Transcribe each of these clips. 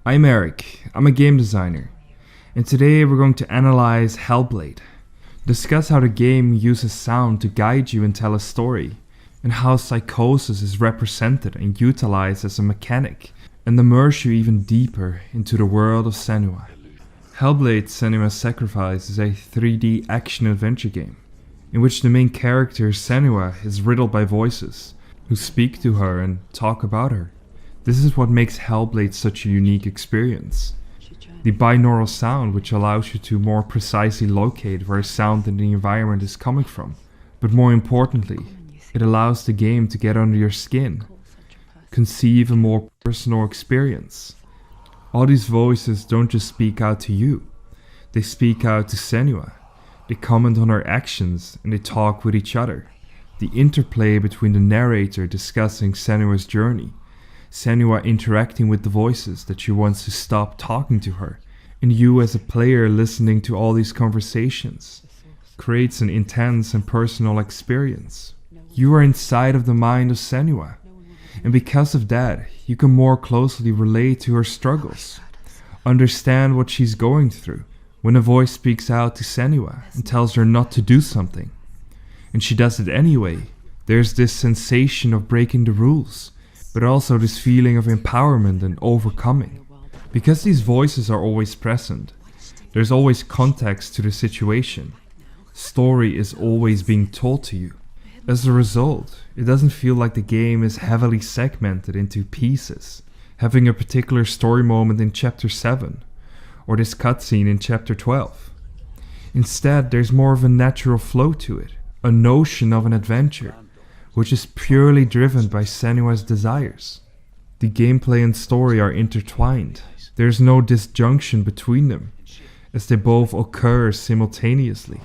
I'm Eric, I'm a game designer, and today we're going to analyze Hellblade, discuss how the game uses sound to guide you and tell a story, and how Psychosis is represented and utilized as a mechanic, and immerse you even deeper into the world of Senua. Hellblade: Senua's Sacrifice is a 3D action-adventure game, in which the main character Senua is riddled by voices, who speak to her and talk about her. This is what makes Hellblade such a unique experience. The binaural sound, which allows you to more precisely locate where sound in the environment is coming from, but more importantly, it allows the game to get under your skin, conceive a more personal experience. All these voices don't just speak out to you, they speak out to Senua. They comment on her actions and they talk with each other. The interplay between the narrator discussing Senua's journey, Senua interacting with the voices that she wants to stop talking to her, and you as a player listening to all these conversations, creates an intense and personal experience. You are inside of the mind of Senua, and because of that, you can more closely relate to her struggles, understand what she's going through. When a voice speaks out to Senua and tells her not to do something, and she does it anyway, there's this sensation of breaking the rules, but also this feeling of empowerment and overcoming. Because these voices are always present, there's always context to the situation. Story is always being told to you. As a result, it doesn't feel like the game is heavily segmented into pieces, having a particular story moment in chapter 7, or this cutscene in chapter 12. Instead, there's more of a natural flow to it, a notion of an adventure, which is purely driven by Senua's desires. The gameplay and story are intertwined. There's no disjunction between them, as they both occur simultaneously.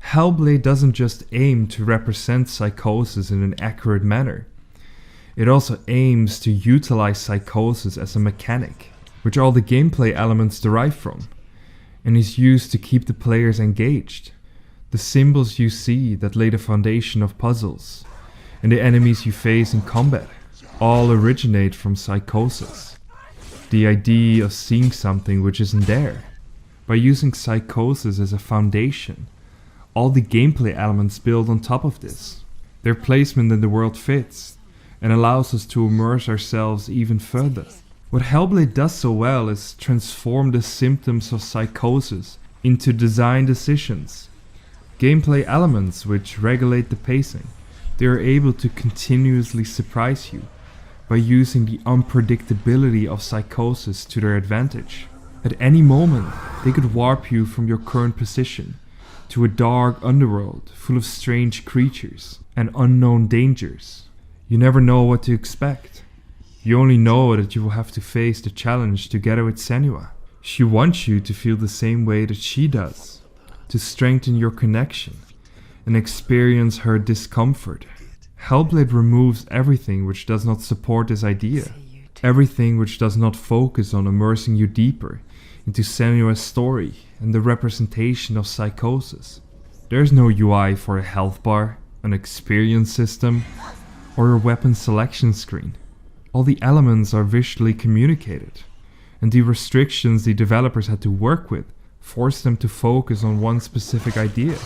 Hellblade doesn't just aim to represent Psychosis in an accurate manner. It also aims to utilize Psychosis as a mechanic, which all the gameplay elements derive from, and is used to keep the players engaged. The symbols you see that lay the foundation of puzzles, and the enemies you face in combat, all originate from Psychosis. The idea of seeing something which isn't there. By using Psychosis as a foundation, all the gameplay elements build on top of this. Their placement in the world fits, and allows us to immerse ourselves even further. What Hellblade does so well is transform the symptoms of Psychosis into design decisions. Gameplay elements which regulate the pacing. They are able to continuously surprise you by using the unpredictability of Psychosis to their advantage. At any moment, they could warp you from your current position to a dark underworld full of strange creatures and unknown dangers. You never know what to expect. You only know that you will have to face the challenge together with Senua. She wants you to feel the same way that she does, to strengthen your connection and experience her discomfort. Hellblade removes everything which does not support this idea, everything which does not focus on immersing you deeper into Senua's story and the representation of Psychosis. There's no UI for a health bar, an experience system, or a weapon selection screen. All the elements are visually communicated, and the restrictions the developers had to work with forced them to focus on one specific idea,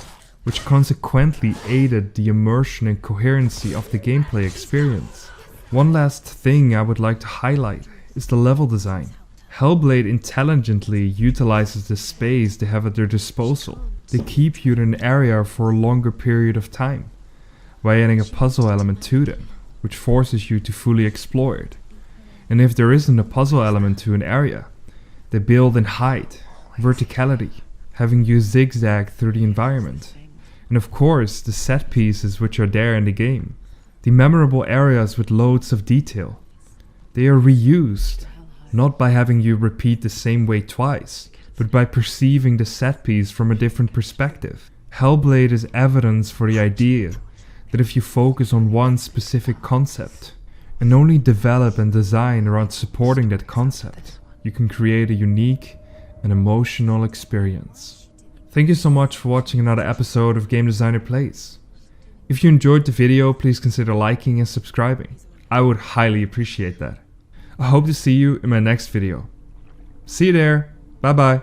which consequently aided the immersion and coherency of the gameplay experience. One last thing I would like to highlight is the level design. Hellblade intelligently utilizes the space they have at their disposal. They keep you in an area for a longer period of time, by adding a puzzle element to them, which forces you to fully explore it. And if there isn't a puzzle element to an area, they build in height, verticality, having you zigzag through the environment. And of course, the set pieces which are there in the game, the memorable areas with loads of detail. They are reused, not by having you repeat the same way twice, but by perceiving the set piece from a different perspective. Hellblade is evidence for the idea that if you focus on one specific concept, and only develop and design around supporting that concept, you can create a unique and emotional experience. Thank you so much for watching another episode of Game Designer Plays. If you enjoyed the video, please consider liking and subscribing. I would highly appreciate that. I hope to see you in my next video. See you there. Bye bye.